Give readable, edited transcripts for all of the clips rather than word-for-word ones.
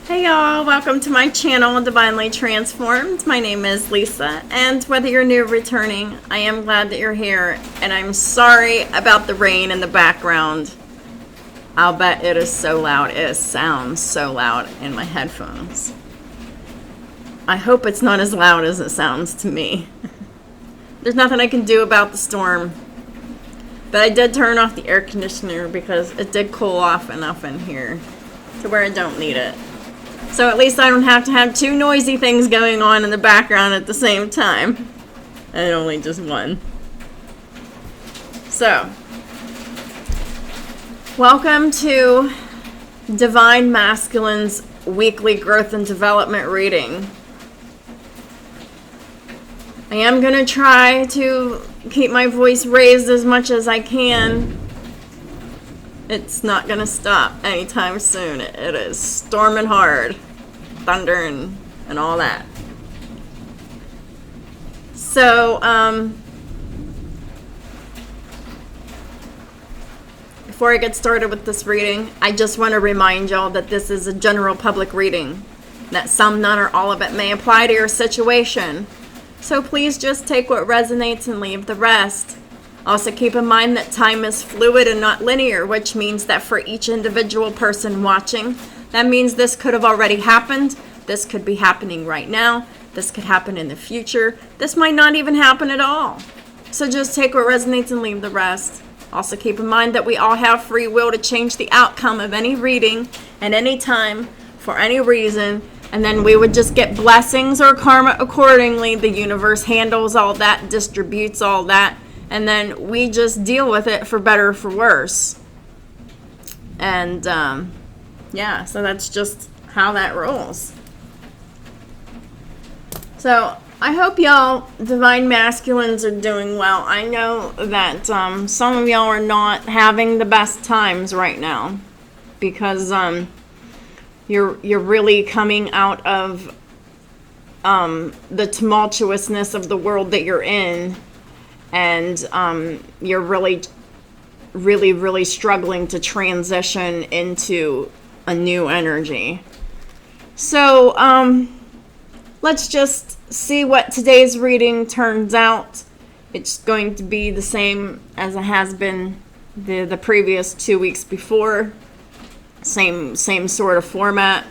Hey y'all, welcome to my channel, Divinely Transformed. My name is Lisa, and whether you're new or returning, I am glad that you're here, and I'm sorry about the rain in the background. I'll bet it is so loud. It sounds so loud in my headphones. I hope it's not as loud as it sounds to me. There's nothing I can do about the storm, but I did turn off the air conditioner because it did cool off enough in here to where I don't need it. So at least I don't have to have two noisy things going on in the background at the same time. And only just one. So, welcome to Divine Masculine's weekly growth and development reading. I am going to try to keep my voice raised as much as I can. It's not going to stop anytime soon. It is storming hard. Thunder and all that. So, before I get started with this reading, I just want to remind y'all that this is a general public reading. That some, none, or all of it may apply to your situation. So please just take what resonates and leave the rest. Also keep in mind that time is fluid and not linear, which means that for each individual person watching, that means this could have already happened. This could be happening right now. This could happen in the future. This might not even happen at all. So just take what resonates and leave the rest. Also keep in mind that we all have free will to change the outcome of any reading at any time for any reason. And then we would just get blessings or karma accordingly. The universe handles all that, distributes all that. And then we just deal with it for better or for worse. And, yeah, so that's just how that rolls. So I hope y'all divine masculines are doing well. I know that some of y'all are not having the best times right now because you're really coming out of the tumultuousness of the world that you're in, and you're really struggling to transition into a new energy. So let's just see what today's reading turns out. It's going to be the same as it has been the previous 2 weeks before. Same sort of format.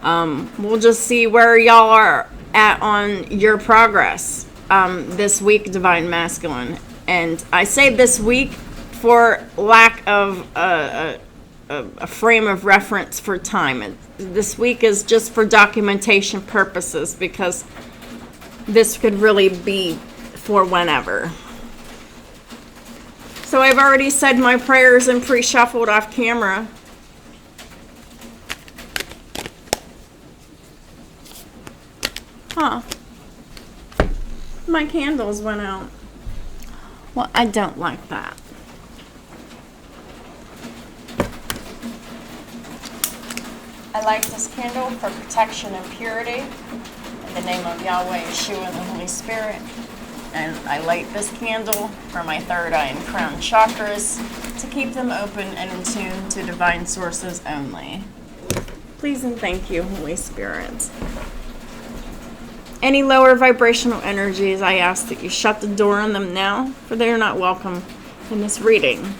We'll just see where y'all are at on your progress this week, Divine Masculine. And I say this week for lack of a frame of reference for time. This week is just for documentation purposes because this could really be for whenever. So I've already said my prayers and pre-shuffled off camera. Huh. My candles went out. Well, I don't like that. I light this candle for protection and purity in the name of Yahweh, Yeshua, and the Holy Spirit. And I light this candle for my third eye and crown chakras to keep them open and in tune to divine sources only. Please and thank you, Holy Spirit. Any lower vibrational energies, I ask that you shut the door on them now, for they are not welcome in this reading.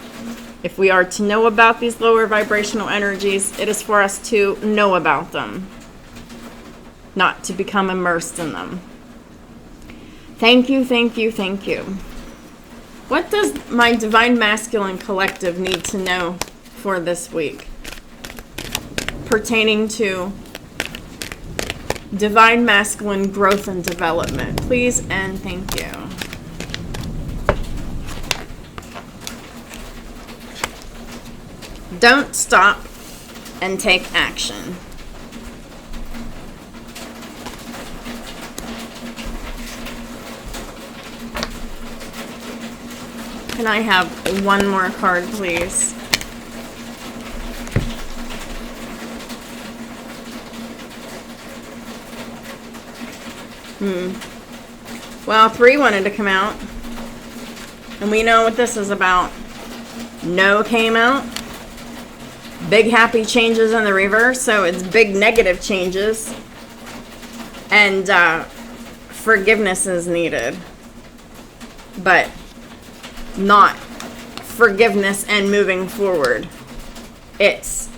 If we are to know about these lower vibrational energies, it is for us to know about them, not to become immersed in them. Thank you, thank you, thank you. What does my Divine Masculine Collective need to know for this week pertaining to Divine Masculine growth and development? Please and thank you. Don't stop and take action. Can I have one more card, please? Well, 3 wanted to come out. And we know what this is about. No came out. big happy changes in the reverse, so it's big negative changes. And forgiveness is needed. But not forgiveness and moving forward. It's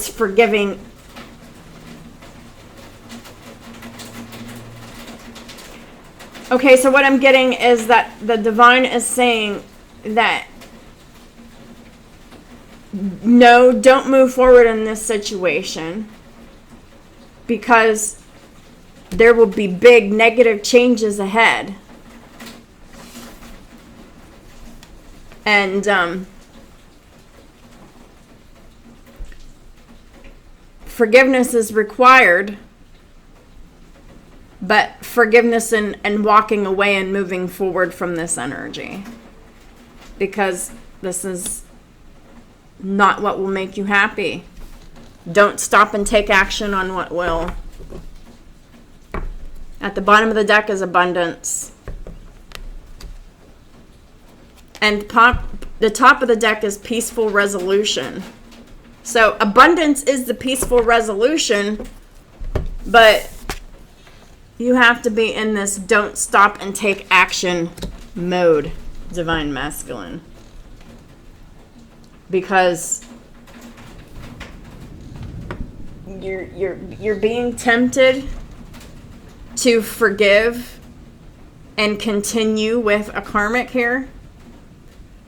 forgiving. Okay, so what I'm getting is that the divine is saying that no, don't move forward in this situation because there will be big negative changes ahead. And forgiveness is required, but forgiveness and walking away and moving forward from this energy. Because this is not what will make you happy. Don't stop and take action on what will. At the bottom of the deck is abundance. And the top of the deck is peaceful resolution. So abundance is the peaceful resolution, but you have to be in this don't stop and take action mode, divine masculine. Because you're being tempted to forgive and continue with a karmic here.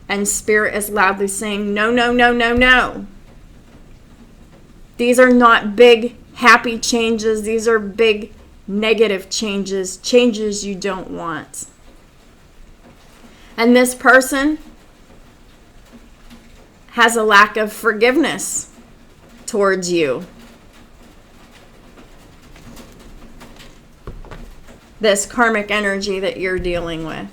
And Spirit is loudly saying, no, no, no, no, no. These are not big happy changes. These are big negative changes. Changes you don't want. And this person has a lack of forgiveness towards you. This karmic energy that you're dealing with.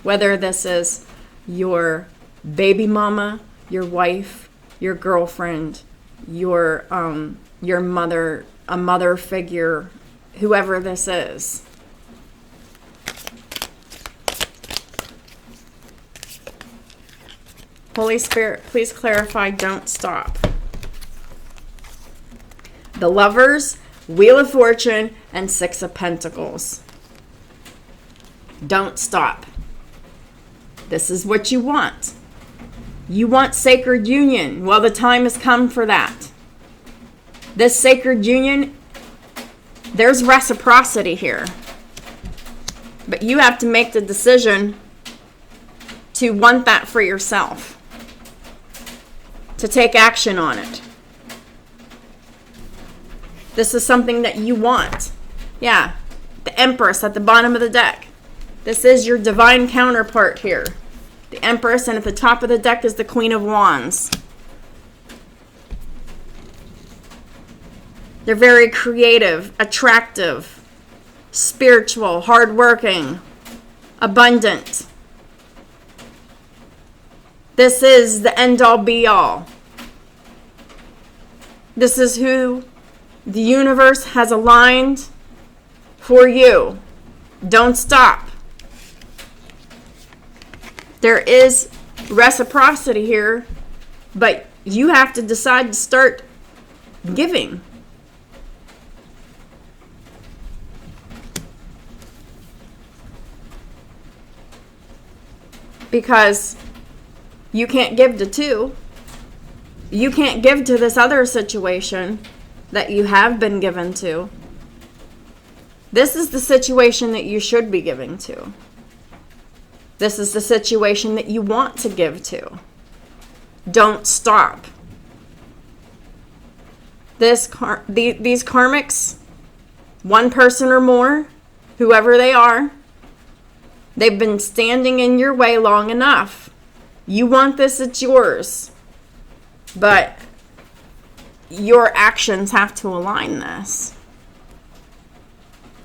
Whether this is your baby mama, your wife, your girlfriend, your mother, a mother figure, whoever this is. Holy Spirit, please clarify, don't stop. The Lovers, Wheel of Fortune, and Six of Pentacles. Don't stop. This is what you want. You want sacred union. Well, the time has come for that. This sacred union, there's reciprocity here. But you have to make the decision to want that for yourself. To take action on it. This is something that you want. Yeah, the Empress at the bottom of the deck. This is your divine counterpart here. The Empress, and at the top of the deck is the Queen of Wands. They're very creative, attractive, spiritual, hardworking, abundant. This is the end-all be-all. This is who the universe has aligned for you. Don't stop. There is reciprocity here, but you have to decide to start giving. Because you can't give to two. You can't give to this other situation that you have been given to. This is the situation that you should be giving to. This is the situation that you want to give to. Don't stop. These karmics, one person or more, whoever they are, they've been standing in your way long enough. You want this, it's yours. But your actions have to align this.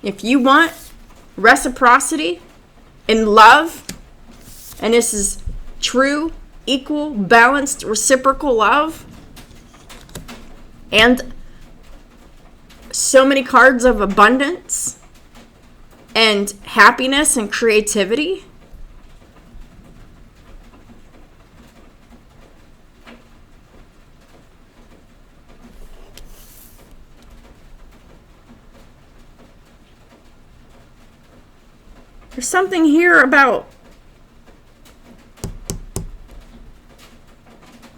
If you want reciprocity in love, and this is true, equal, balanced, reciprocal love, and so many cards of abundance and happiness and creativity, There's something here about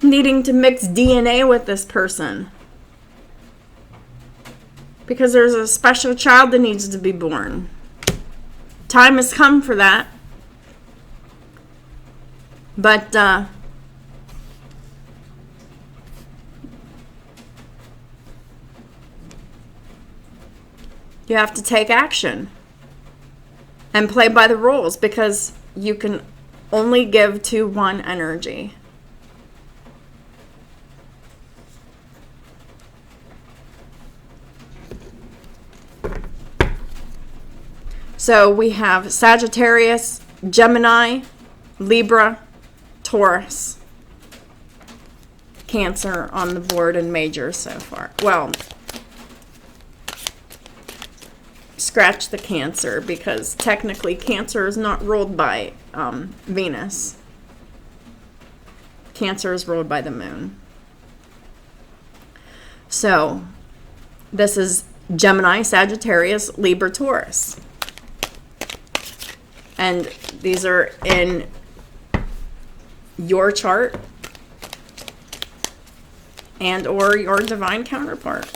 needing to mix DNA with this person. Because there's a special child that needs to be born. Time has come for that. But you have to take action and play by the rules, because you can only give to one energy. So we have Sagittarius, Gemini, Libra, Taurus, Cancer on the board in majors so far. Well, scratch the Cancer, because technically Cancer is not ruled by Venus. Cancer is ruled by the moon. So this is Gemini, Sagittarius, Libra, Taurus. And these are in your chart and or your divine counterpart.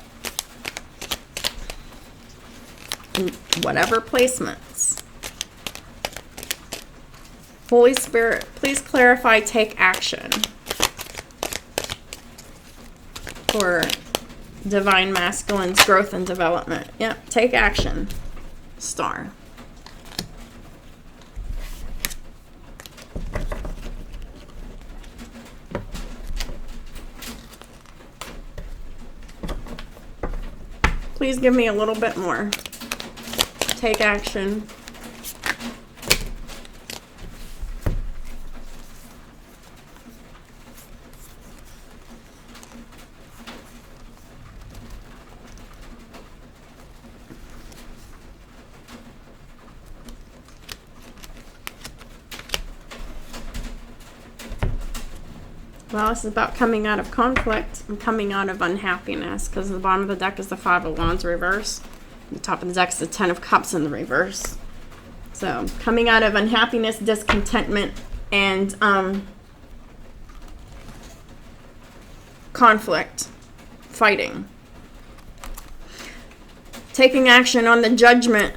In whatever placements. Holy Spirit, please clarify, take action for divine masculine's growth and development. Yep, take action. Star. Please give me a little bit more. Take action. Well, this is about coming out of conflict and coming out of unhappiness, because the bottom of the deck is the Five of Wands reverse. The top of the deck is the Ten of Cups in the reverse. So, coming out of unhappiness, discontentment, and conflict, fighting. Taking action on the judgment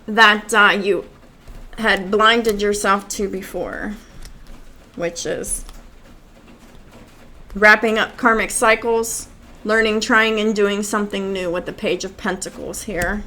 that you had blinded yourself to before, which is wrapping up karmic cycles, learning, trying, and doing something new with the Page of Pentacles here.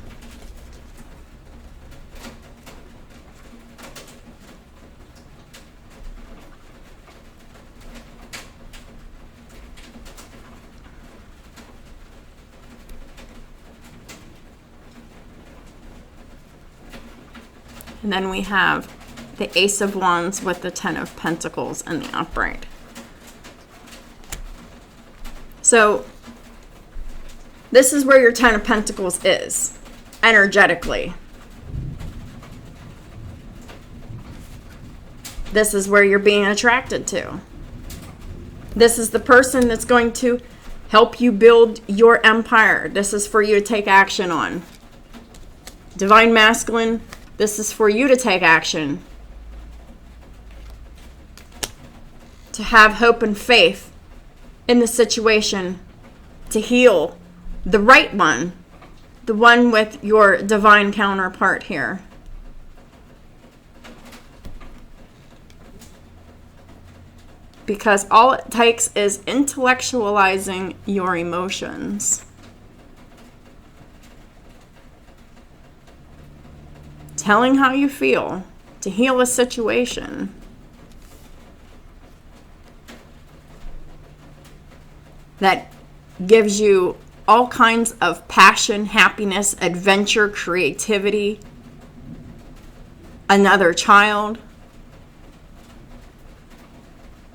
And then we have the Ace of Wands with the Ten of Pentacles and the upright. So this is where your Ten of Pentacles is, energetically. This is where you're being attracted to. This is the person that's going to help you build your empire. This is for you to take action on. Divine Masculine, this is for you to take action. To have hope and faith in the situation, to heal the right one, the one with your divine counterpart here. Because all it takes is intellectualizing your emotions. Telling how you feel to heal a situation. That gives you all kinds of passion, happiness, adventure, creativity, another child,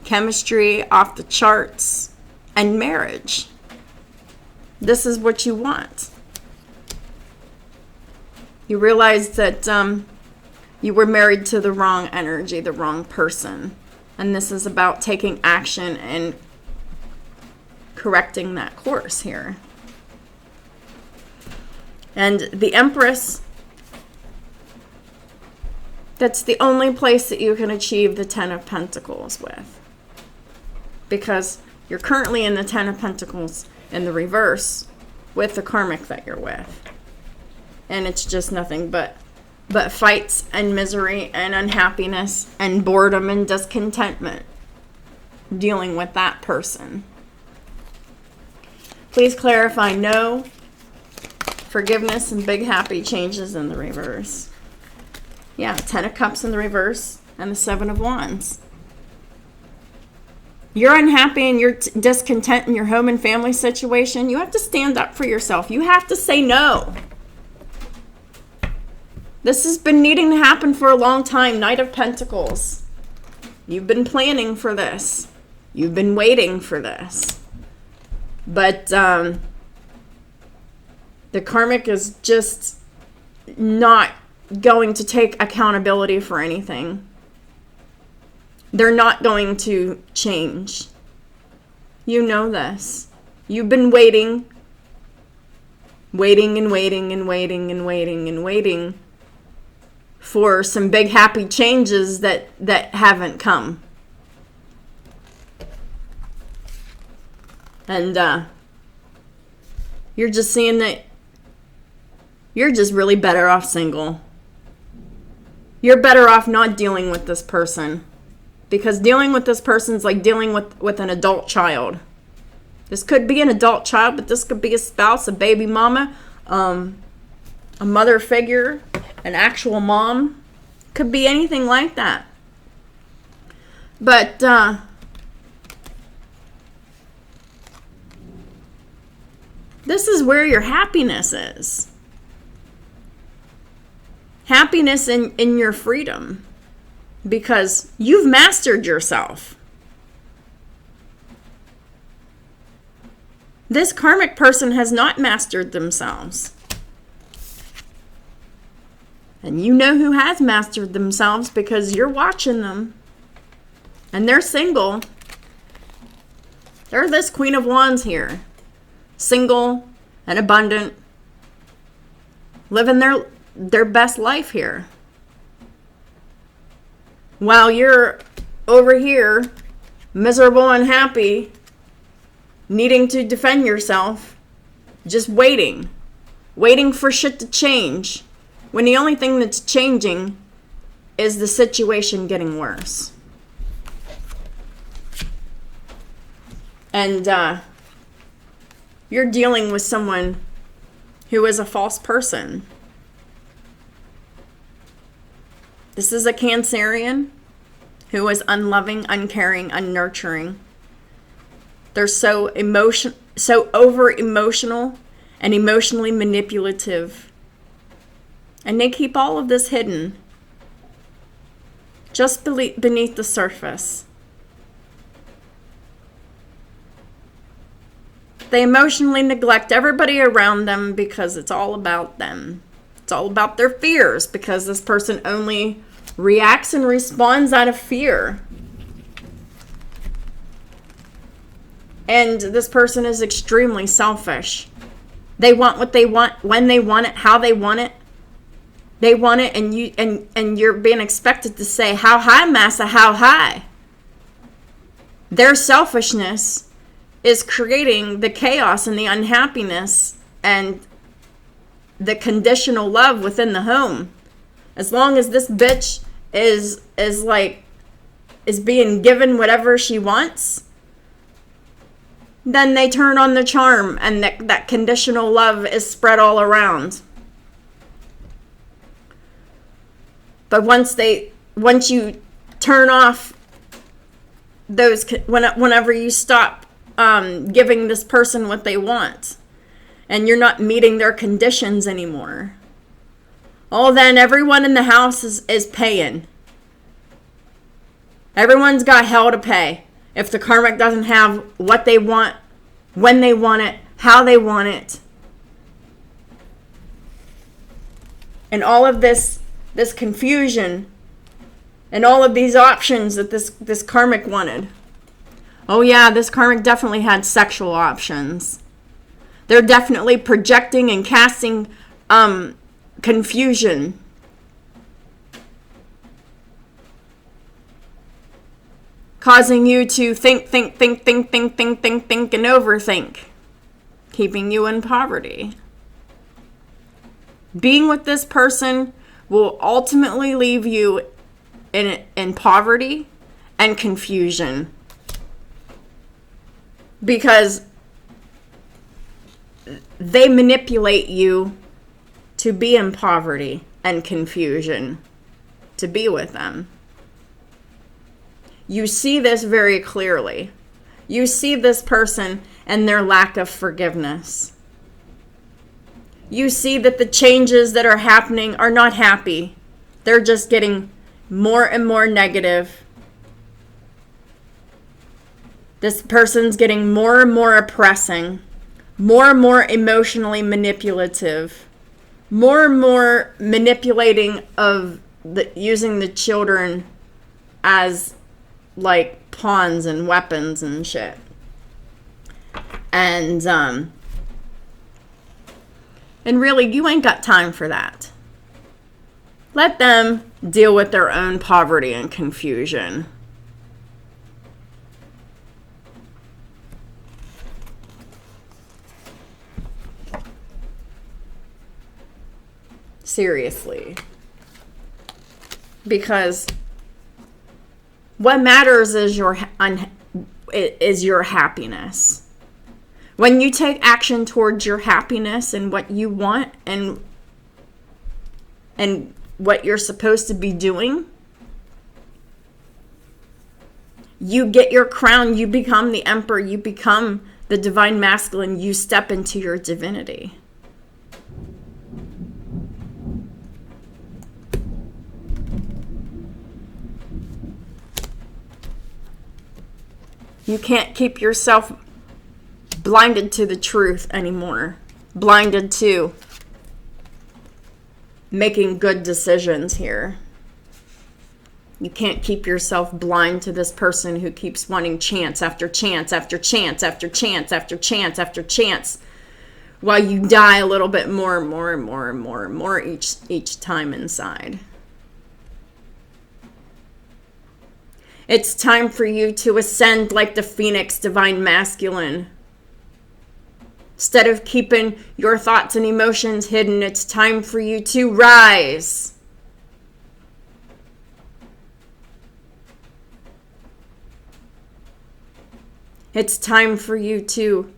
chemistry off the charts, and marriage. This is what you want. You realize that you were married to the wrong energy, the wrong person. And this is about taking action and correcting that course here. And the Empress That's the only place that you can achieve the Ten of Pentacles with. Because you're currently in the Ten of Pentacles in the reverse with the karmic that you're with. And it's just nothing but fights and misery and unhappiness and boredom and discontentment dealing with that person. Please clarify no, forgiveness, and big happy changes in the reverse. Yeah, Ten of Cups in the reverse and the Seven of Wands. You're unhappy and you're discontent in your home and family situation. You have to stand up for yourself. You have to say no. This has been needing to happen for a long time. Knight of Pentacles. You've been planning for this. You've been waiting for this. But the karmic is just not going to take accountability for anything. They're not going to change. You know this. You've been waiting and waiting and waiting and waiting and waiting for some big happy changes that haven't come. And you're just seeing that you're just really better off single. You're better off not dealing with this person. Because dealing with this person is like dealing with an adult child. This could be an adult child, but this could be a spouse, a baby mama, a mother figure, an actual mom. Could be anything like that. But this is where your happiness is. Happiness in your freedom. Because you've mastered yourself. This karmic person has not mastered themselves. And you know who has mastered themselves because you're watching them. And they're single. They're this Queen of Wands here. Single and abundant. Living their best life here. While you're over here, miserable and unhappy, needing to defend yourself, just waiting for shit to change, when the only thing that's changing is the situation getting worse. And you're dealing with someone who is a false person. This is a Cancerian who is unloving, uncaring, unnurturing. They're so over emotional and emotionally manipulative. And they keep all of this hidden just beneath the surface. They emotionally neglect everybody around them because it's all about them. It's all about their fears because this person only reacts and responds out of fear. And this person is extremely selfish. They want what they want, when they want it, how they want it. They want it, and you're being expected to say, "How high, massa, how high?" Their selfishness is creating the chaos and the unhappiness and the conditional love within the home. As long as this bitch is being given whatever she wants, then they turn on the charm, and that conditional love is spread all around. But once you turn off those, whenever you stop giving this person what they want, and you're not meeting their conditions anymore, then everyone in the house is paying. Everyone's got hell to pay if the karmic doesn't have what they want, when they want it, how they want it. And all of this confusion and all of these options that this karmic wanted. Oh yeah, this karmic definitely had sexual options. They're definitely projecting and casting confusion causing you to think, and overthink, keeping you in poverty. Being with this person will ultimately leave you in poverty and confusion, because they manipulate you to be in poverty and confusion to be with them. You see this very clearly. You see this person and their lack of forgiveness. You see that the changes that are happening are not happy. They're just getting more and more negative. This person's getting more and more oppressing, more and more emotionally manipulative, more and more manipulating of using the children as like pawns and weapons and shit. And really, you ain't got time for that. Let them deal with their own poverty and confusion. Seriously. Because what matters is your happiness. When you take action towards your happiness and what you want and what you're supposed to be doing, you get your crown, you become the emperor, you become the divine masculine, you step into your divinity. You can't keep yourself blinded to the truth anymore. Blinded to making good decisions here. You can't keep yourself blind to this person who keeps wanting chance after chance after chance after chance after chance after chance, while you die a little bit more and more and more and more and more each time inside. It's time for you to ascend like the phoenix divine masculine. Instead of keeping your thoughts and emotions hidden, it's time for you to rise. It's time for you to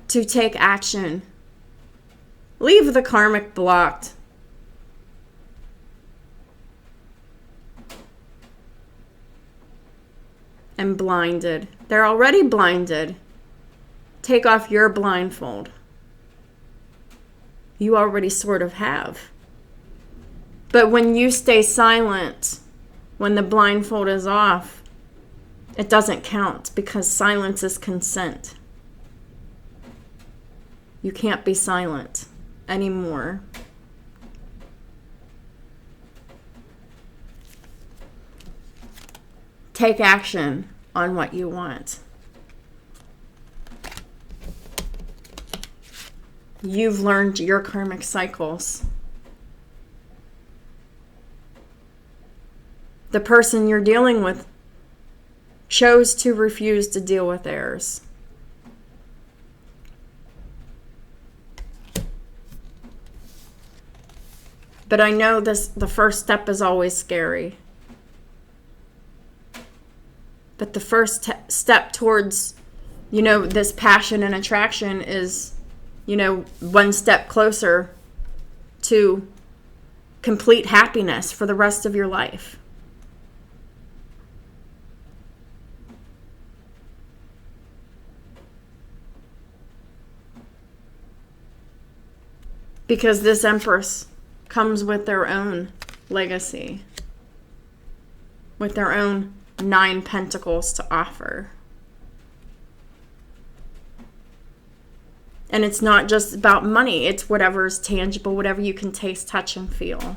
take action. Leave the karmic blocked. And blinded. They're already blinded. Take off your blindfold. You already sort of have. But when you stay silent, when the blindfold is off, it doesn't count, because silence is consent. You can't be silent anymore. Take action on what you want. You've learned your karmic cycles. The person you're dealing with chose to refuse to deal with theirs. But I know the first step is always scary. But the first step towards, this passion and attraction is, one step closer to complete happiness for the rest of your life. Because this Empress comes with their own legacy, with their own 9 pentacles to offer. And it's not just about money. It's whatever is tangible, whatever you can taste, touch, and feel.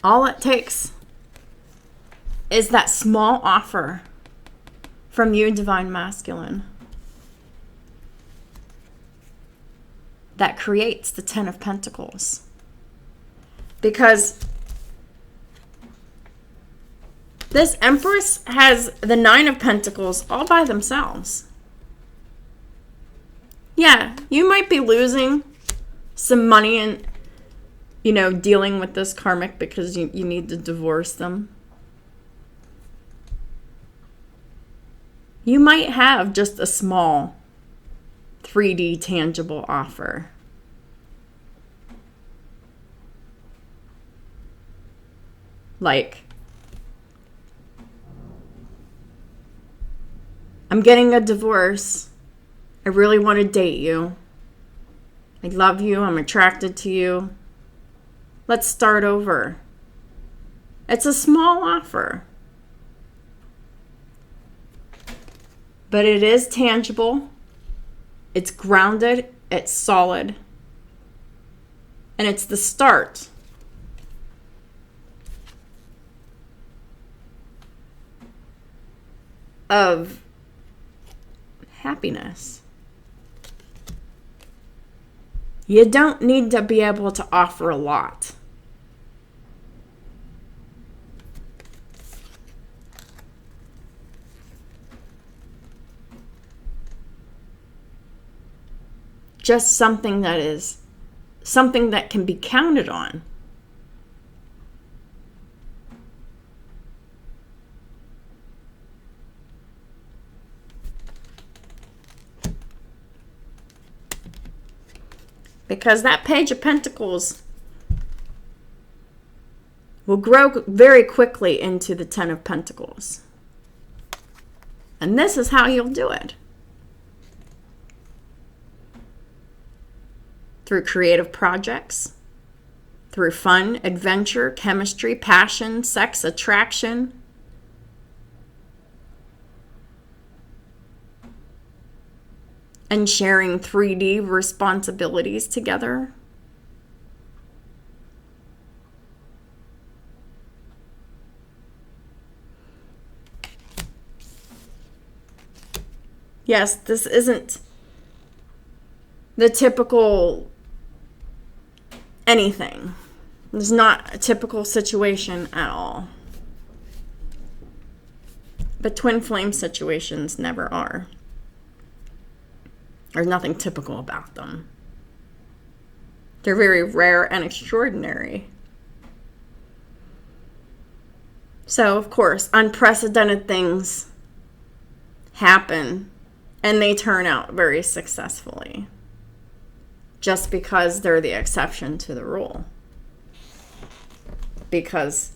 All it takes is that small offer from you, Divine Masculine. that creates the Ten of Pentacles. Because this Empress has the Nine of Pentacles all by themselves. Yeah, you might be losing some money and, dealing with this karmic because you need to divorce them. You might have just a small 3D tangible offer. Like, I'm getting a divorce. I really want to date you. I love you. I'm attracted to you. Let's start over. It's a small offer. But it is tangible. It's grounded. It's solid. And it's the start of happiness. You don't need to be able to offer a lot. Just something that can be counted on. Because that Page of Pentacles will grow very quickly into the Ten of Pentacles. And this is how you'll do it. Through creative projects, through fun, adventure, chemistry, passion, sex, attraction. And sharing 3D responsibilities together. Yes, this isn't the typical anything. It's not a typical situation at all. But twin flame situations never are. There's nothing typical about them. They're very rare and extraordinary. So, of course, unprecedented things happen and they turn out very successfully. Just because they're the exception to the rule. Because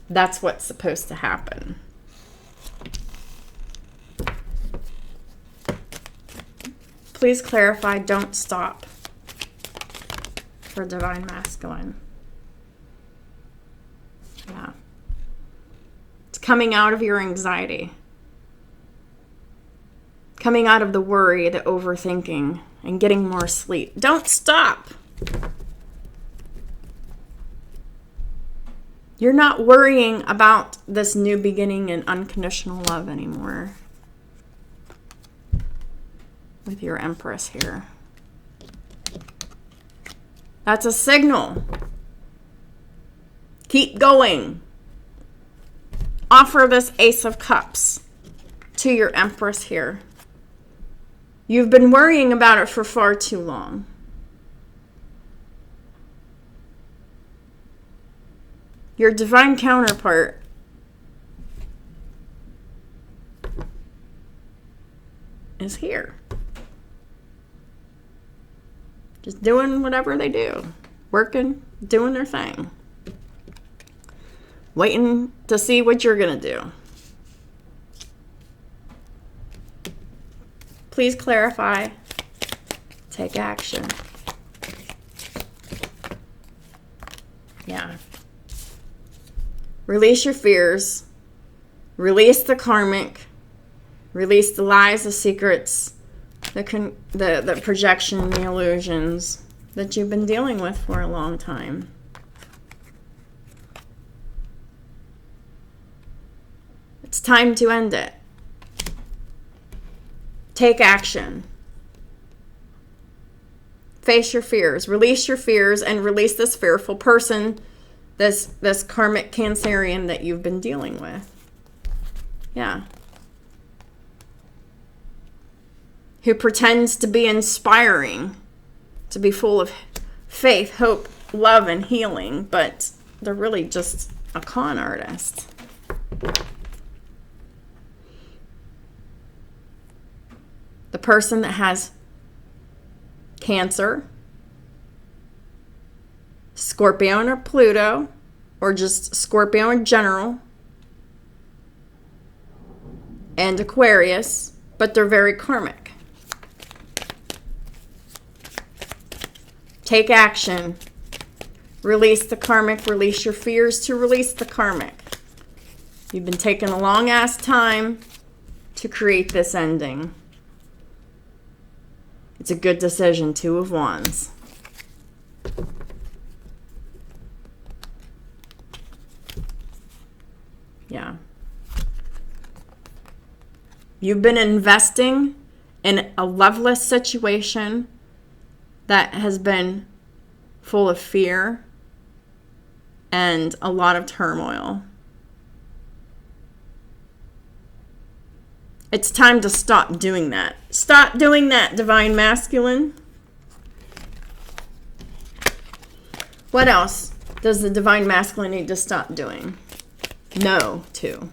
that's what's supposed to happen. Please clarify, don't stop for Divine Masculine. Yeah. It's coming out of your anxiety. Coming out of the worry, the overthinking, and getting more sleep. Don't stop. You're not worrying about this new beginning and unconditional love anymore. With your Empress here. That's a signal. Keep going. Offer this Ace of Cups to your Empress here. You've been worrying about it for far too long. Your divine counterpart is here. Just doing whatever they do. Working, doing their thing. Waiting to see what you're going to do. Please clarify. Take action. Yeah. Release your fears. Release the karmic. Release the lies, the secrets, the projection, the illusions that you've been dealing with for a long time. It's time to end it. Take action. Face your fears. Release your fears and release this fearful person, this karmic Cancerian that you've been dealing with. Yeah. Who pretends to be inspiring, to be full of faith, hope, love, and healing, but they're really just a con artist. The person that has Cancer, Scorpio or Pluto, or just Scorpio in general, and Aquarius, but they're very karmic. Take action. Release the karmic. Release your fears to release the karmic. You've been taking a long ass time to create this ending. It's a good decision. 2 of Wands. Yeah. You've been investing in a loveless situation that has been full of fear and a lot of turmoil. It's time to stop doing that. Stop doing that, Divine Masculine. What else does the Divine Masculine need to stop doing? No to.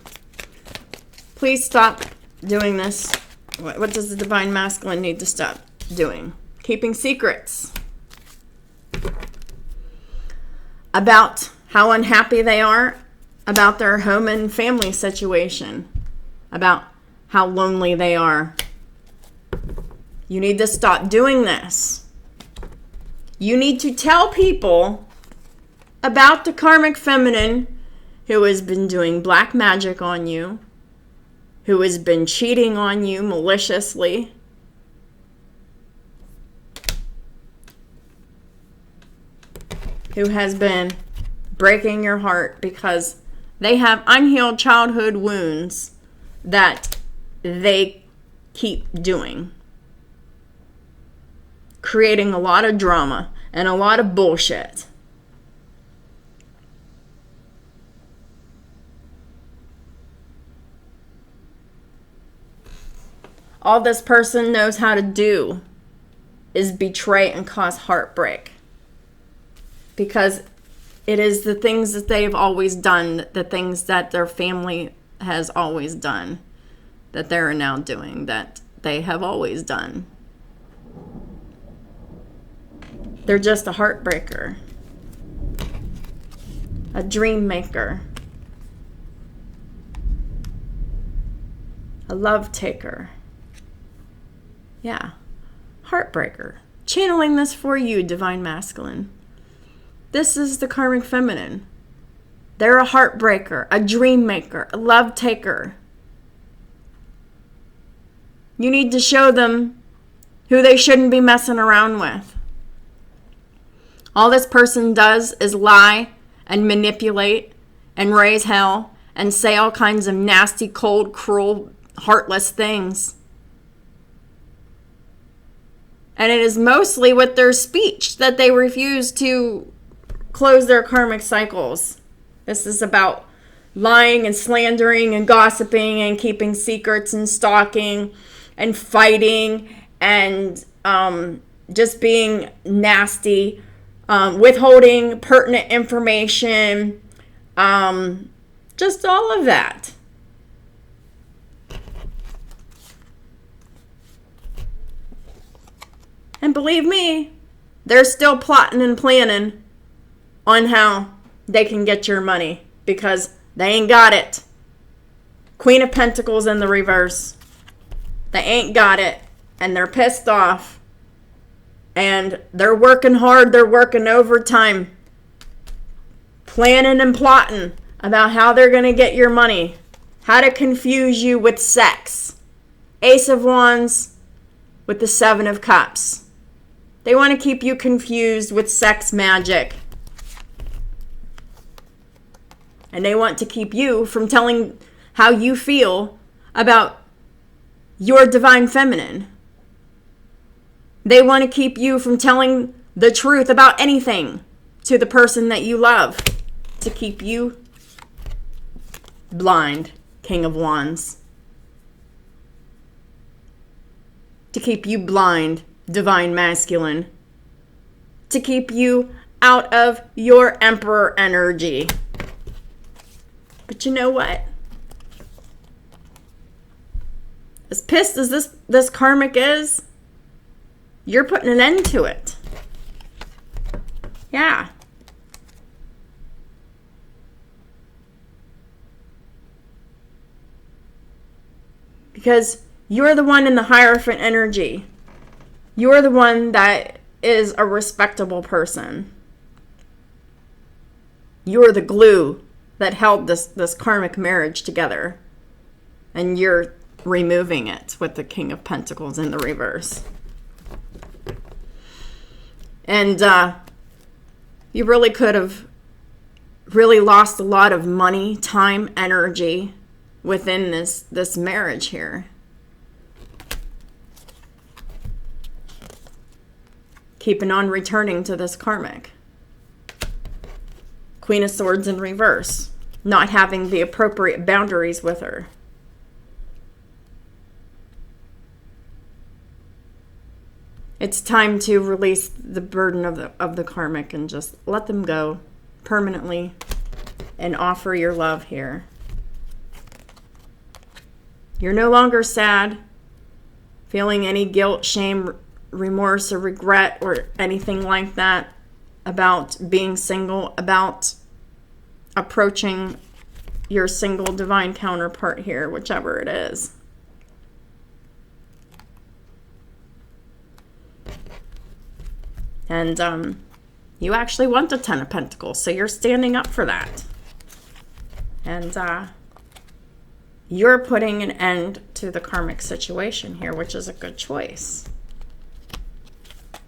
Please stop doing this. What does the Divine Masculine need to stop doing? Keeping secrets about how unhappy they are about their home and family situation, about how lonely they are. You need to stop doing this. You need to tell people about the karmic feminine who has been doing black magic on you, who has been cheating on you maliciously, who has been breaking your heart because they have unhealed childhood wounds that they keep doing, creating a lot of drama and a lot of bullshit. All this person knows how to do is betray and cause heartbreak, because it is the things that they've always done, the things that their family has always done, that they're now doing, that they have always done. They're just a heartbreaker, a dream maker, a love taker. Yeah, heartbreaker. Channeling this for you, Divine Masculine. This is the karmic feminine. They're a heartbreaker, a dream maker, a love taker. You need to show them who they shouldn't be messing around with. All this person does is lie and manipulate and raise hell and say all kinds of nasty, cold, cruel, heartless things. And it is mostly with their speech that they refuse to close their karmic cycles. This is about lying and slandering and gossiping and keeping secrets and stalking and fighting and just being nasty, withholding pertinent information, just all of that. And believe me, they're still plotting and planning on how they can get your money, because they ain't got it. Queen of Pentacles in the reverse. They ain't got it, and they're pissed off, and they're working hard, they're working overtime, planning and plotting about how they're going to get your money, how to confuse you with sex. Ace of Wands with the Seven of Cups. They want to keep you confused with sex magic. And they want to keep you from telling how you feel about your divine feminine. They want to keep you from telling the truth about anything to the person that you love, to keep you blind, King of Wands. To keep you blind, Divine Masculine. To keep you out of your Emperor energy. But you know what? As pissed as this karmic is, you're putting an end to it. Yeah. Because you're the one in the Hierophant energy. You're the one that is a respectable person. You're the glue that held this karmic marriage together. And you're removing it with the King of Pentacles in the reverse. And you really could have really lost a lot of money, time, energy within this marriage here. Keeping on returning to this karmic. Queen of Swords in reverse. Not having the appropriate boundaries with her. It's time to release the burden of the karmic and just let them go permanently and offer your love here. You're no longer sad, feeling any guilt, shame, remorse, or regret, or anything like that about being single, about approaching your single divine counterpart here, whichever it is. And you actually want the Ten of Pentacles, so you're standing up for that. And you're putting an end to the karmic situation here, which is a good choice.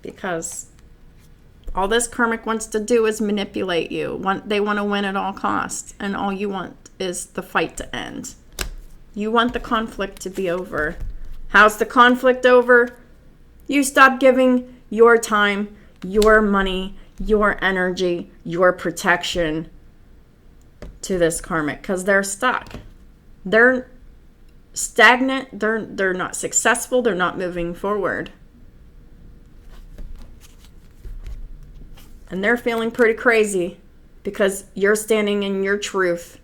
Because all this karmic wants to do is manipulate you. They want to win at all costs, and all you want is the fight to end. You want the conflict to be over. How's the conflict over? You stop giving your time, your money, your energy, your protection to this karmic, because they're stuck. They're stagnant. They're not successful. They're not moving forward. And they're feeling pretty crazy because you're standing in your truth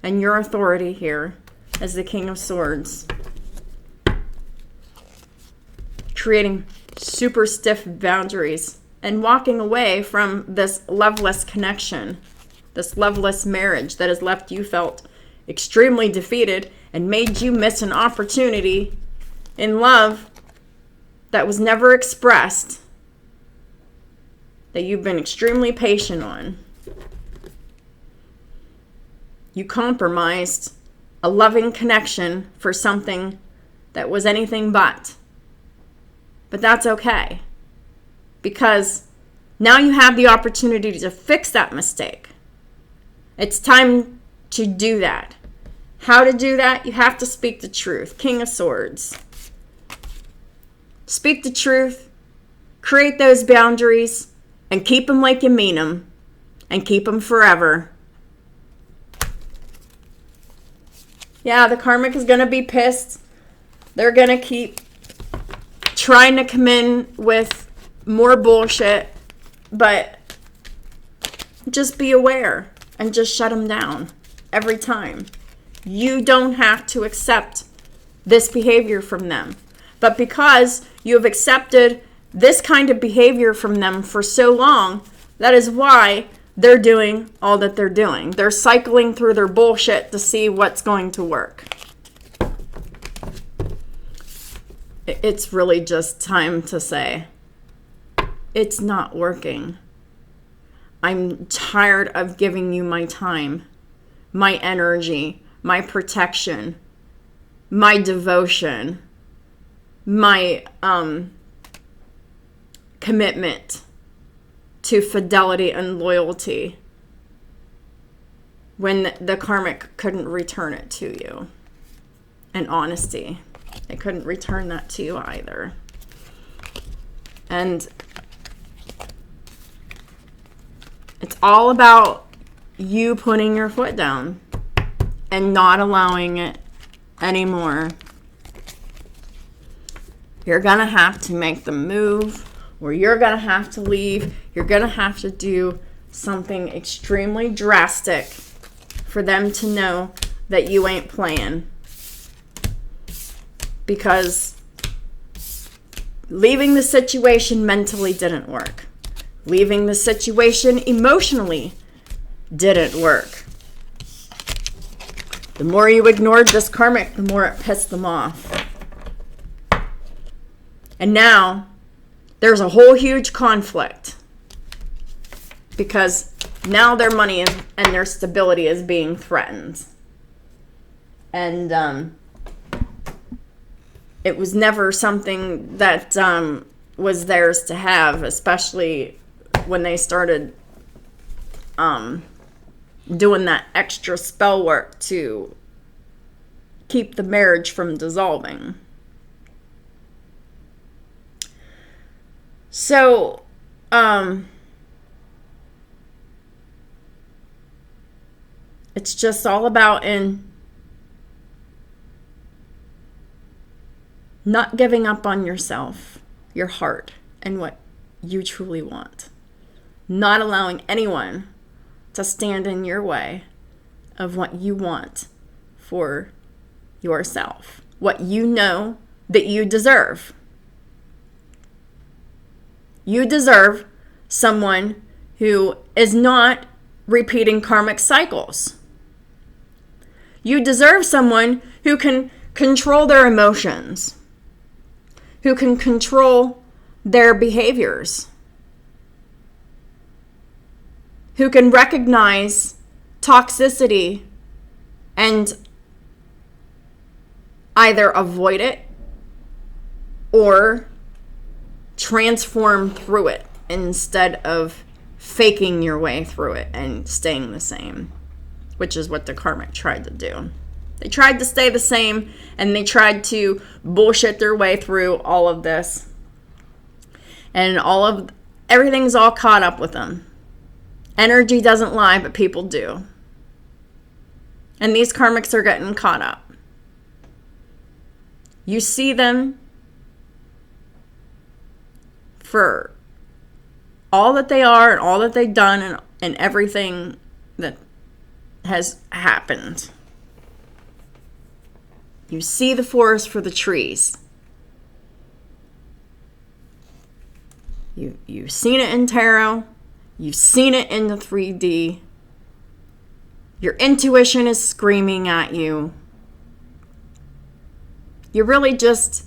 and your authority here as the King of Swords. Creating super stiff boundaries and walking away from this loveless connection, this loveless marriage that has left you felt extremely defeated and made you miss an opportunity in love that was never expressed, that you've been extremely patient on. You compromised a loving connection for something that was anything but. But that's okay. Because now you have the opportunity to fix that mistake. It's time to do that. How to do that? You have to speak the truth. King of Swords. Speak the truth. Create those boundaries. And keep them like you mean them. And keep them forever. Yeah, the karmic is going to be pissed. They're going to keep trying to come in with more bullshit. But just be aware and just shut them down every time. You don't have to accept this behavior from them. But because you have accepted this kind of behavior from them for so long, that is why they're doing all that they're doing. They're cycling through their bullshit to see what's going to work. It's really just time to say, it's not working. I'm tired of giving you my time, my energy, my protection, my devotion, my commitment to fidelity and loyalty when the karmic couldn't return it to you. And honesty. They couldn't return that to you either. And it's all about you putting your foot down and not allowing it anymore. You're going to have to make the move, or you're going to have to leave. You're going to have to do something extremely drastic for them to know that you ain't playing. Because leaving the situation mentally didn't work. Leaving the situation emotionally didn't work. The more you ignored this karmic, the more it pissed them off. And now, there's a whole huge conflict. Because now their money and their stability is being threatened. And it was never something that was theirs to have, especially when they started doing that extra spell work to keep the marriage from dissolving. So, it's just all about in not giving up on yourself, your heart, and what you truly want. Not allowing anyone to stand in your way of what you want for yourself. What you know that you deserve. You deserve someone who is not repeating karmic cycles. You deserve someone who can control their emotions, who can control their behaviors, who can recognize toxicity and either avoid it or transform through it instead of faking your way through it and staying the same, which is what the karmic tried to do. They tried to stay the same, and they tried to bullshit their way through all of this. And everything's all caught up with them. Energy doesn't lie, but people do. And these karmics are getting caught up. You see them for all that they are and all that they've done and everything that has happened. You see the forest for the trees. You've seen it in tarot. You've seen it in the 3D. Your intuition is screaming at you. You really just...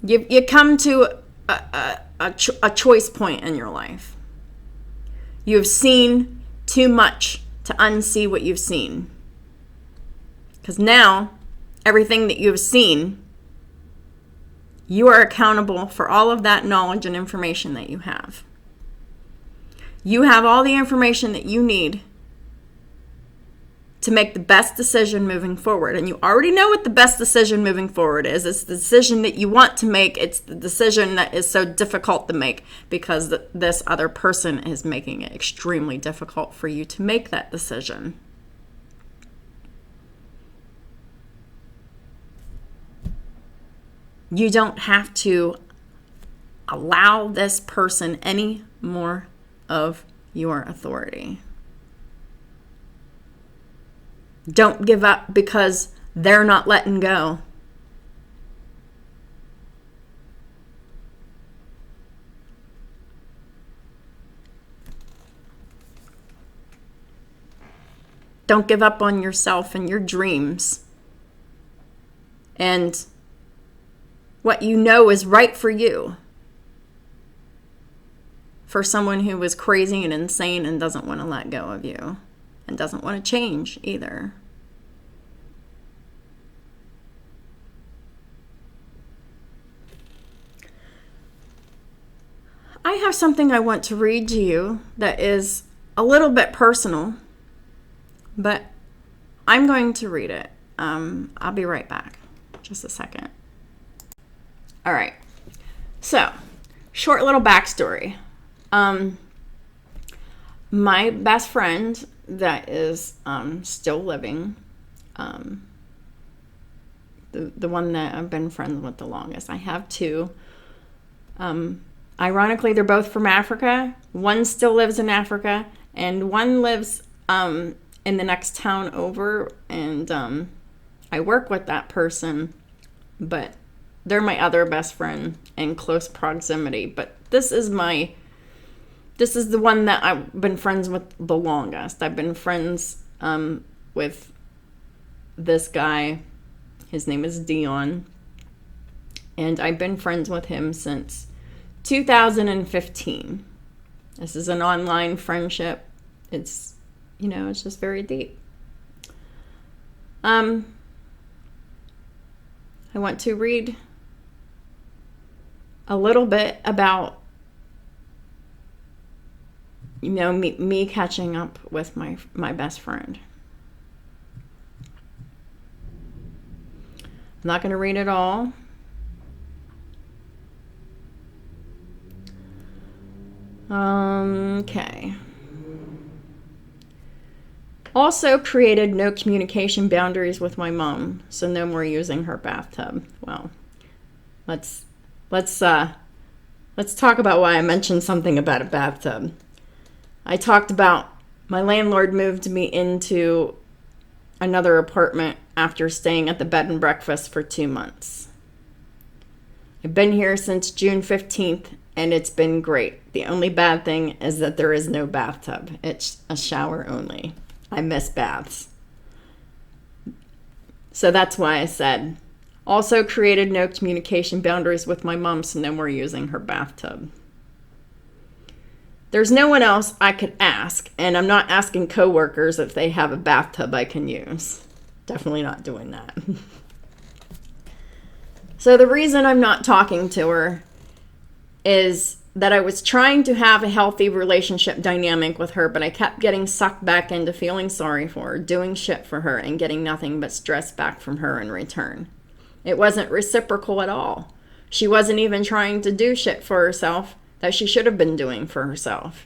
You come to a choice point in your life. You've seen too much to unsee what you've seen. Because now, everything that you've seen, you are accountable for all of that knowledge and information that you have. You have all the information that you need to make the best decision moving forward. And you already know what the best decision moving forward is. It's the decision that you want to make. It's the decision that is so difficult to make because this other person is making it extremely difficult for you to make that decision. You don't have to allow this person any more of your authority. Don't give up because they're not letting go. Don't give up on yourself and your dreams. And what you know is right for you. For someone who is crazy and insane and doesn't want to let go of you. And doesn't want to change either. I have something I want to read to you that is a little bit personal, but I'm going to read it. I'll be right back. Just a second. All right. So, short little backstory. My best friend that is still living, the one that I've been friends with the longest. I have two. Ironically, they're both from Africa. One still lives in Africa, and one lives in the next town over. And I work with that person, but they're my other best friend in close proximity. But this is the one that I've been friends with the longest. I've been friends with this guy. His name is Dion. And I've been friends with him since 2015. This is an online friendship. It's, it's just very deep. I want to read a little bit about, me catching up with my best friend. I'm not going to read it all. Okay. Also created no communication boundaries with my mom, so no more using her bathtub. Well, let's talk about why I mentioned something about a bathtub. I talked about my landlord moved me into another apartment after staying at the bed and breakfast for 2 months. I've been here since June 15th, and it's been great. The only bad thing is that there is no bathtub. It's a shower only. I miss baths. So that's why I said, also created no communication boundaries with my mom, so no more using her bathtub. There's no one else I could ask, and I'm not asking coworkers if they have a bathtub I can use. Definitely not doing that. So the reason I'm not talking to her is that I was trying to have a healthy relationship dynamic with her, but I kept getting sucked back into feeling sorry for her, doing shit for her, and getting nothing but stress back from her in return. It wasn't reciprocal at all. She wasn't even trying to do shit for herself that she should have been doing for herself.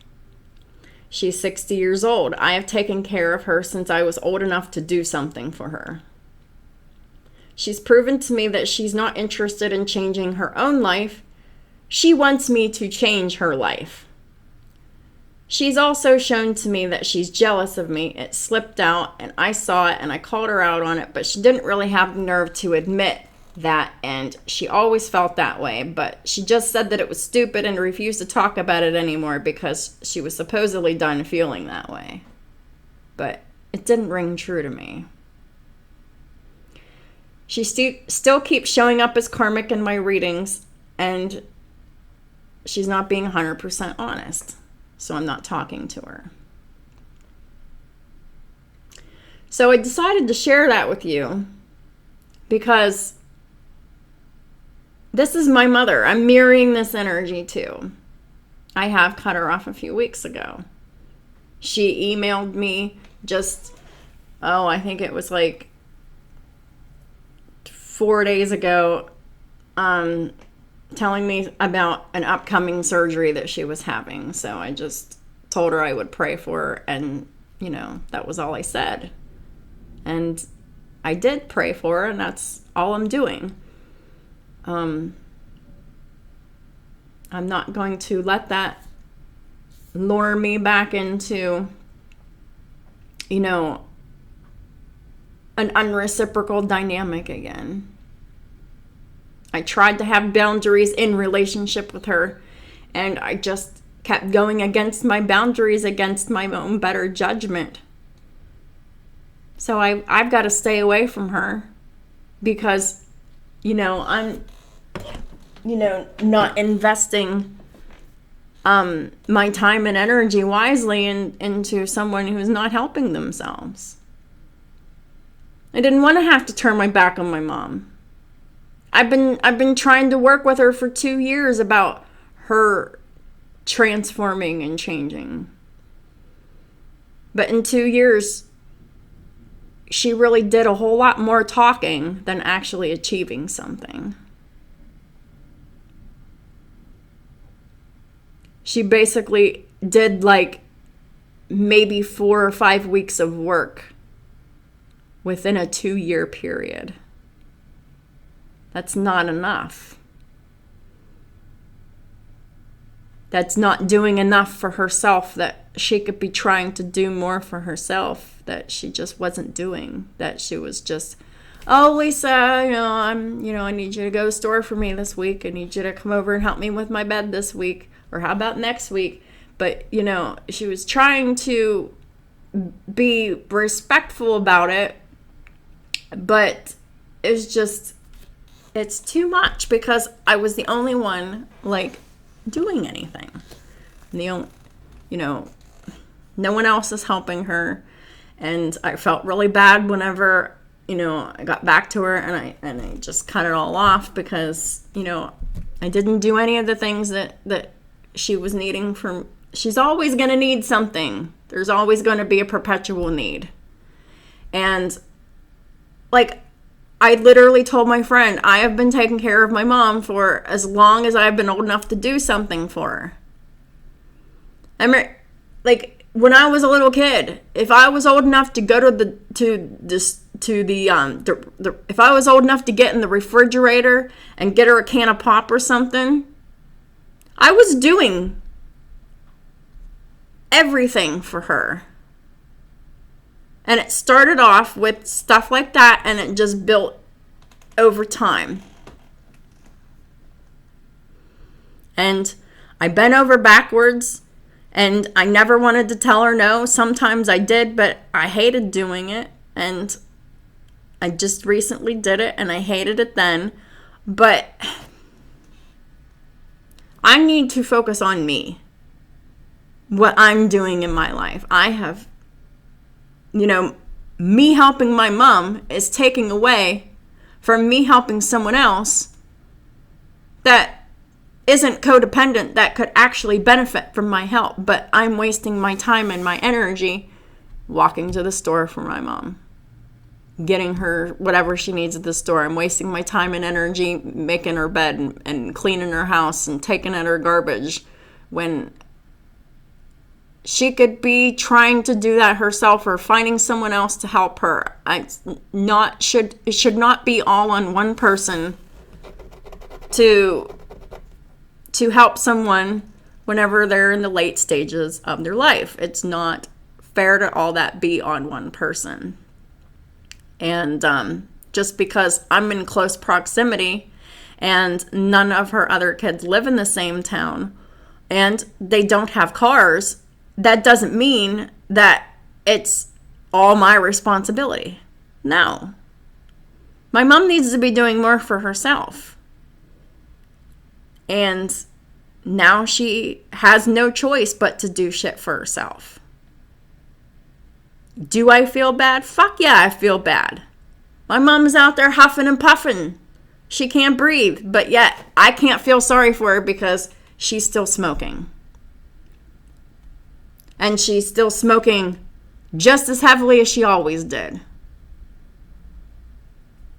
She's 60 years old. I have taken care of her since I was old enough to do something for her. She's proven to me that she's not interested in changing her own life. She wants me to change her life. She's also shown to me that she's jealous of me. It slipped out and I saw it and I called her out on it, but she didn't really have the nerve to admit that, and she always felt that way, but she just said that it was stupid and refused to talk about it anymore because she was supposedly done feeling that way. But it didn't ring true to me. She still keeps showing up as karmic in my readings, and she's not being 100% honest, so I'm not talking to her. So I decided to share that with you because this is my mother. I'm mirroring this energy too. I have cut her off a few weeks ago. She emailed me I think it was like 4 days ago, telling me about an upcoming surgery that she was having. So I just told her I would pray for her, and, that was all I said. And I did pray for her, and that's all I'm doing. I'm not going to let that lure me back into, an unreciprocal dynamic again. I tried to have boundaries in relationship with her, and I just kept going against my boundaries, against my own better judgment. So I've got to stay away from her because, I'm, not investing my time and energy wisely into someone who's not helping themselves. I didn't want to have to turn my back on my mom. I've been trying to work with her for 2 years about her transforming and changing. But in 2 years, she really did a whole lot more talking than actually achieving something. She basically did like maybe 4 or 5 weeks of work within a 2-year period. That's not enough. That's not doing enough for herself, that she could be trying to do more for herself, that she just wasn't doing, that she was just, oh, Lisa, I need you to go to the store for me this week. I need you to come over and help me with my bed this week. Or how about next week? But, she was trying to be respectful about it, but it's too much, because I was the only one, doing anything. No one else is helping her. And I felt really bad whenever, I got back to her, and I just cut it all off, because, I didn't do any of the things that she was needing from. She's always going to need something. There's always going to be a perpetual need. And I literally told my friend, I have been taking care of my mom for as long as I've been old enough to do something for her. I mean, when I was a little kid, if I was old enough to go if I was old enough to get in the refrigerator and get her a can of pop or something, I was doing everything for her. And it started off with stuff like that, and it just built over time. And I bent over backwards, and I never wanted to tell her no. Sometimes I did, but I hated doing it. And I just recently did it, and I hated it then. But I need to focus on me, what I'm doing in my life. I have, me helping my mom is taking away from me helping someone else that isn't codependent, that could actually benefit from my help. But I'm wasting my time and my energy walking to the store for my mom, getting her whatever she needs at the store. I'm wasting my time and energy making her bed and cleaning her house and taking out her garbage, when she could be trying to do that herself, or finding someone else to help her. It should not be all on one person to help someone whenever they're in the late stages of their life. It's not fair to all that be on one person. And just because I'm in close proximity and none of her other kids live in the same town and they don't have cars, that doesn't mean that it's all my responsibility. No. My mom needs to be doing more for herself. And now she has no choice but to do shit for herself. Do I feel bad? Fuck yeah, I feel bad. My mom's out there huffing and puffing. She can't breathe, but yet I can't feel sorry for her because she's still smoking. And she's still smoking just as heavily as she always did.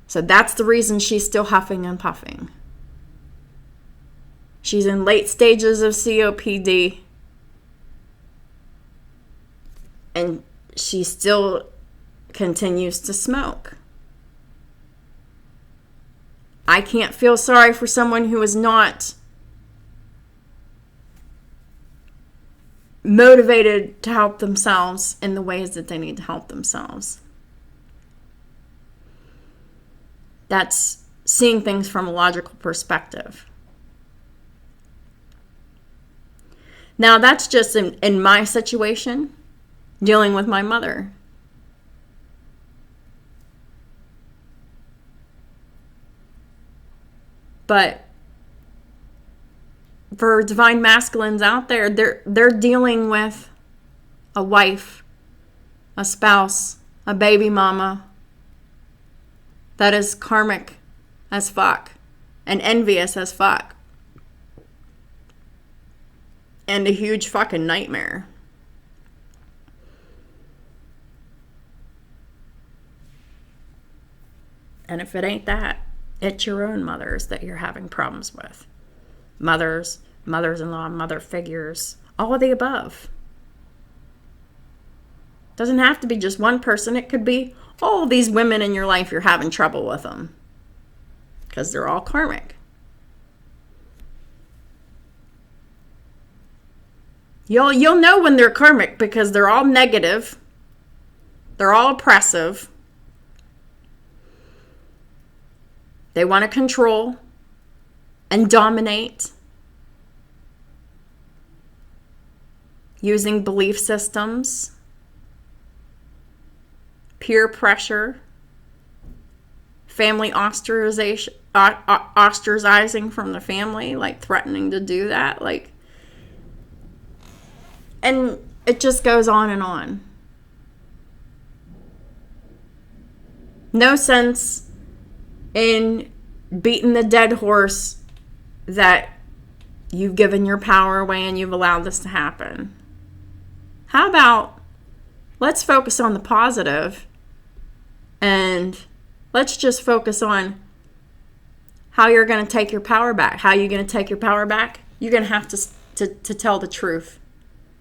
So that's the reason she's still huffing and puffing. She's in late stages of COPD. And she still continues to smoke. I can't feel sorry for someone who is not motivated to help themselves in the ways that they need to help themselves. That's seeing things from a logical perspective. Now, that's just in my situation, dealing with my mother. But for divine masculines out there, they're dealing with a wife, a spouse, a baby mama that is karmic as fuck and envious as fuck and a huge fucking nightmare. And if it ain't that, it's your own mothers that you're having problems with. Mothers, mothers-in-law, mother figures, all of the above. Doesn't have to be just one person. It could be all these women in your life you're having trouble with them because they're all karmic. You'll know when they're karmic because they're all negative. They're all oppressive. They want to control and dominate using belief systems, peer pressure, family ostracizing from the family, like threatening to do that, and it just goes on and on. No sense in beating the dead horse that you've given your power away and you've allowed this to happen. How about let's focus on the positive and let's just focus on how you're going to take your power back. How are you going to take your power back? You're going to have to tell the truth.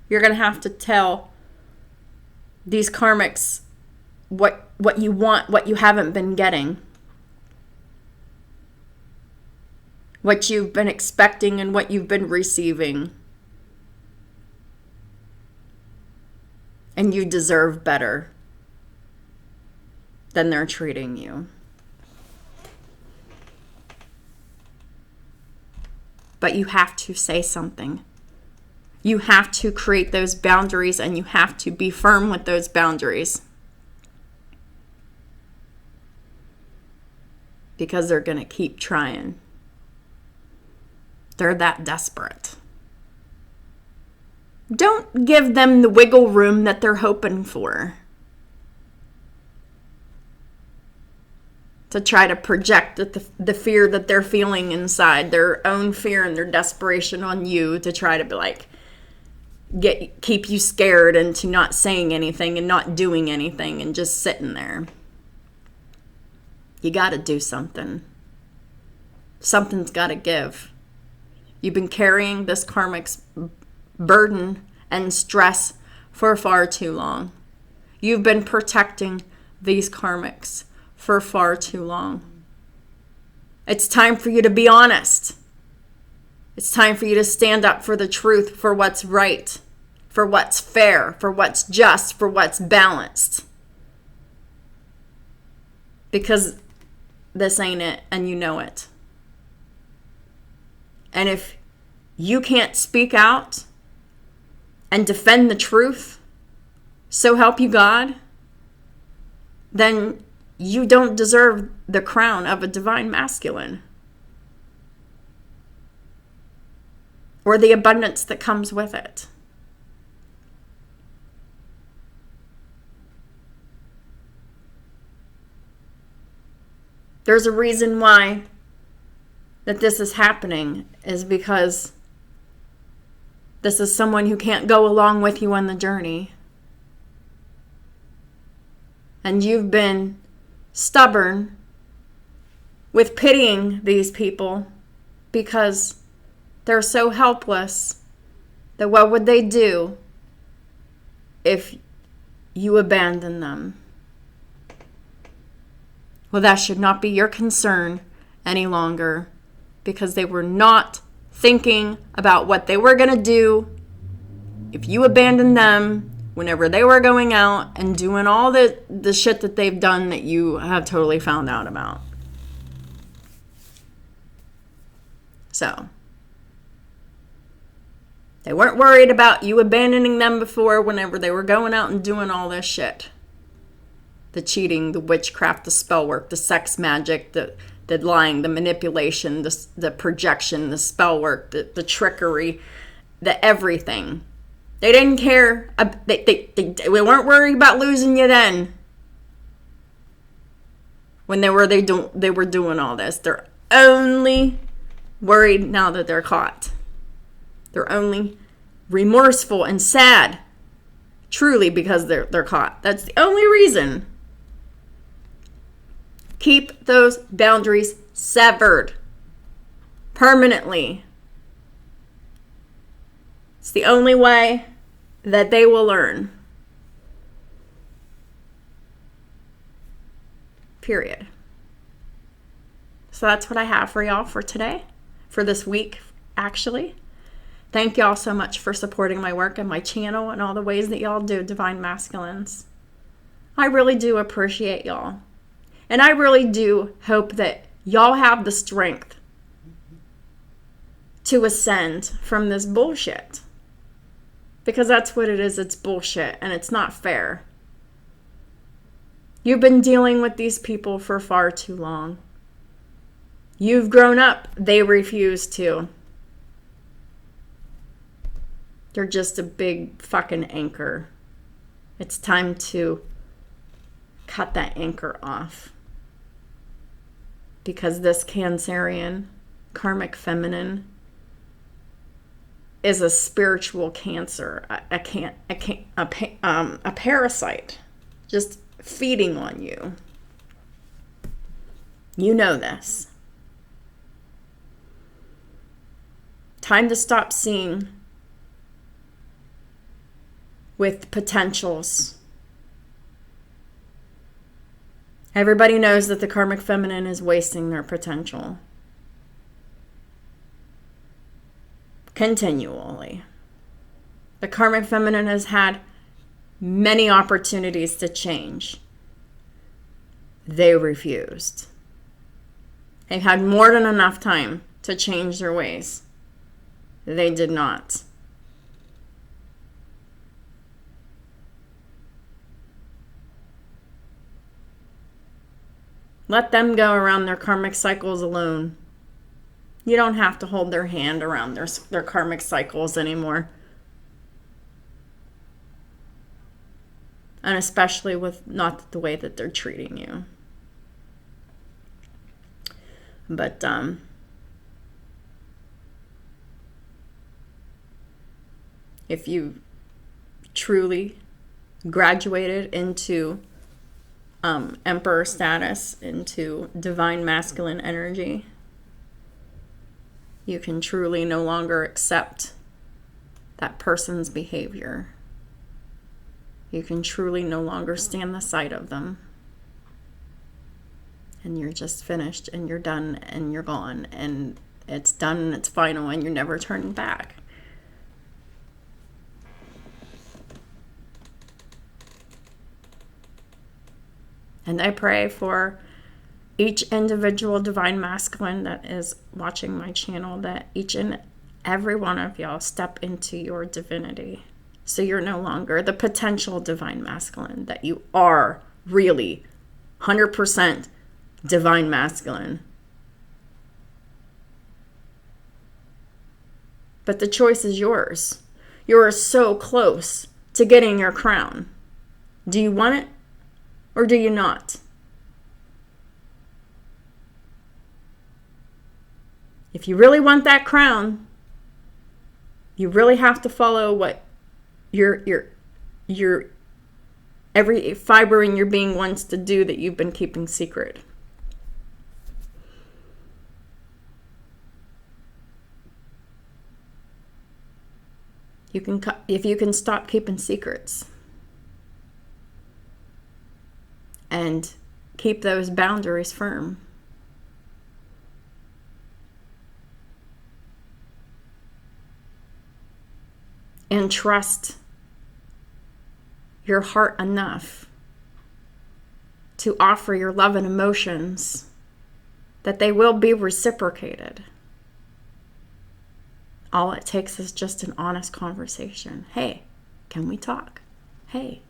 You're going to have to tell these karmics what you want, what you haven't been getting, what you've been expecting and what you've been receiving. And you deserve better than they're treating you. But you have to say something. You have to create those boundaries and you have to be firm with those boundaries. Because they're going to keep trying. They're that desperate. Don't give them the wiggle room that they're hoping for. To try to project the fear that they're feeling inside, their own fear and their desperation on you to try to be like, keep you scared into not saying anything and not doing anything and just sitting there. You got to do something. Something's got to give. You've been carrying this karmic's burden and stress for far too long. You've been protecting these karmics for far too long. It's time for you to be honest. It's time for you to stand up for the truth, for what's right, for what's fair, for what's just, for what's balanced. Because this ain't it, and you know it. And if you can't speak out and defend the truth, so help you God, then you don't deserve the crown of a divine masculine or the abundance that comes with it. There's a reason why that this is happening, is because this is someone who can't go along with you on the journey. And you've been stubborn with pitying these people because they're so helpless that what would they do if you abandon them? Well, that should not be your concern any longer, because they were not thinking about what they were going to do if you abandoned them whenever they were going out and doing all the shit that they've done that you have totally found out about. So, they weren't worried about you abandoning them before whenever they were going out and doing all this shit. The cheating, the witchcraft, the spell work, the sex magic, the lying, the manipulation, the projection, the spell work, the trickery, the everything. They didn't care. They weren't worried about losing you then. When they were doing all this. They're only worried now that they're caught. They're only remorseful and sad, truly, because they're caught. That's the only reason. Keep those boundaries severed permanently. It's the only way that they will learn. Period. So that's what I have for y'all for today, for this week, actually. Thank y'all so much for supporting my work and my channel and all the ways that y'all do, Divine Masculines. I really do appreciate y'all. And I really do hope that y'all have the strength to ascend from this bullshit. Because that's what it is. It's bullshit and it's not fair. You've been dealing with these people for far too long. You've grown up. They refuse to. You're just a big fucking anchor. It's time to cut that anchor off. Because this Cancerian, karmic feminine, is a spiritual cancer, a parasite, just feeding on you. You know this. Time to stop seeing with potentials. Everybody knows that the karmic feminine is wasting their potential. Continually. The karmic feminine has had many opportunities to change. They refused. They've had more than enough time to change their ways. They did not. Let them go around their karmic cycles alone. You don't have to hold their hand around their karmic cycles anymore. And especially with not the way that they're treating you. But, if you truly graduated into emperor status, into divine masculine energy, you can truly no longer accept that person's behavior. You can truly no longer stand the sight of them. And you're just finished and you're done and you're gone and it's done and it's final and you're never turning back. And I pray for each individual divine masculine that is watching my channel, that each and every one of y'all step into your divinity. So you're no longer the potential divine masculine, that you are really 100% divine masculine. But the choice is yours. You are so close to getting your crown. Do you want it or do you not? If you really want that crown, you really have to follow what your every fiber in your being wants to do that you've been keeping secret. If you can stop keeping secrets and keep those boundaries firm. And trust your heart enough to offer your love and emotions, that they will be reciprocated. All it takes is just an honest conversation. Hey, can we talk? Hey,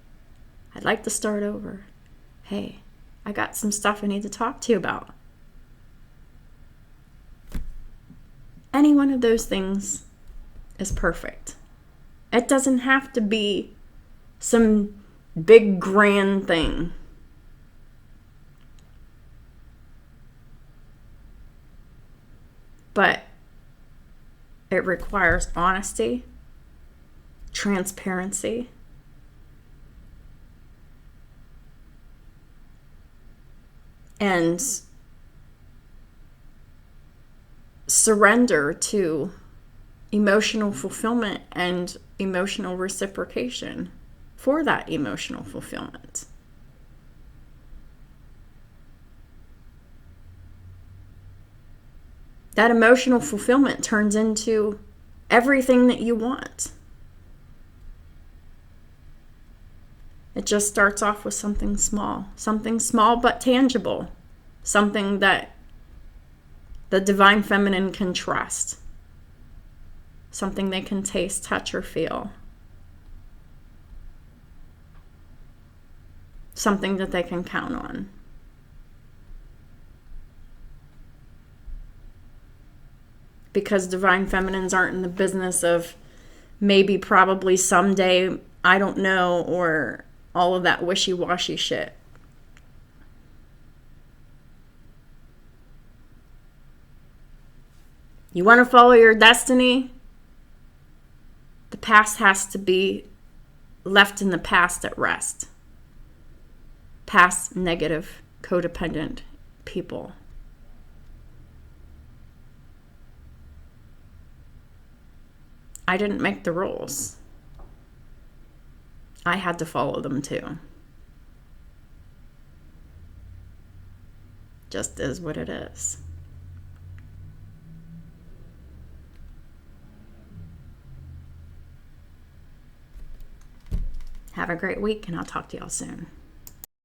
I'd like to start over. Hey, I got some stuff I need to talk to you about. Any one of those things is perfect. It doesn't have to be some big grand thing. But it requires honesty, transparency, and surrender to emotional fulfillment and emotional reciprocation for that emotional fulfillment. That emotional fulfillment turns into everything that you want. It just starts off with something small but tangible, something that the divine feminine can trust, something they can taste, touch, or feel, something that they can count on. Because divine feminines aren't in the business of maybe, probably, someday, I don't know, or all of that wishy-washy shit. You want to follow your destiny? The past has to be left in the past at rest. Past negative, codependent people. I didn't make the rules. I had to follow them too. Just is what it is. Have a great week, and I'll talk to y'all soon.